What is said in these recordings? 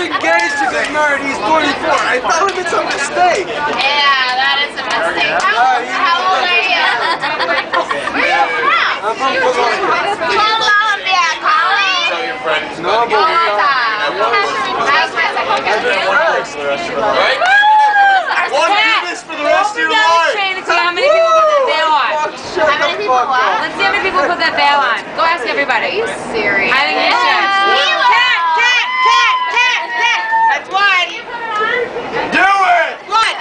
Engaged to get married, he's 24. I thought it's a mistake. Yeah, that is a mistake. How old are you? Where are you from? I'm from Colombia. Colombia, college? Tell your friends. No, but Right? One Guinness for the rest of your life. How many people put that veil on? How many people what? Let's see how many people put that veil on. Go ask everybody. Are you serious? I think you should. That's one. Do it! One.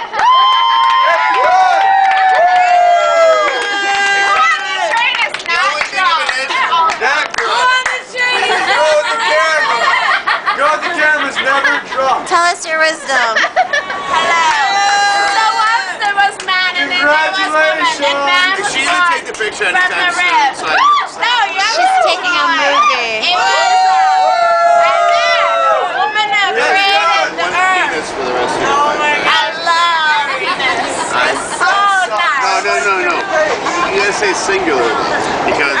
Tell us your wisdom. Hello. So once there was man and then there was woman and man was She didn't take the picture from the anytime rib. soon. No, she's taking a movie. It was and then a woman that created the One earth. Guinness for the rest of your life. I love Venus. It's so nice. No. You gotta say singular though, because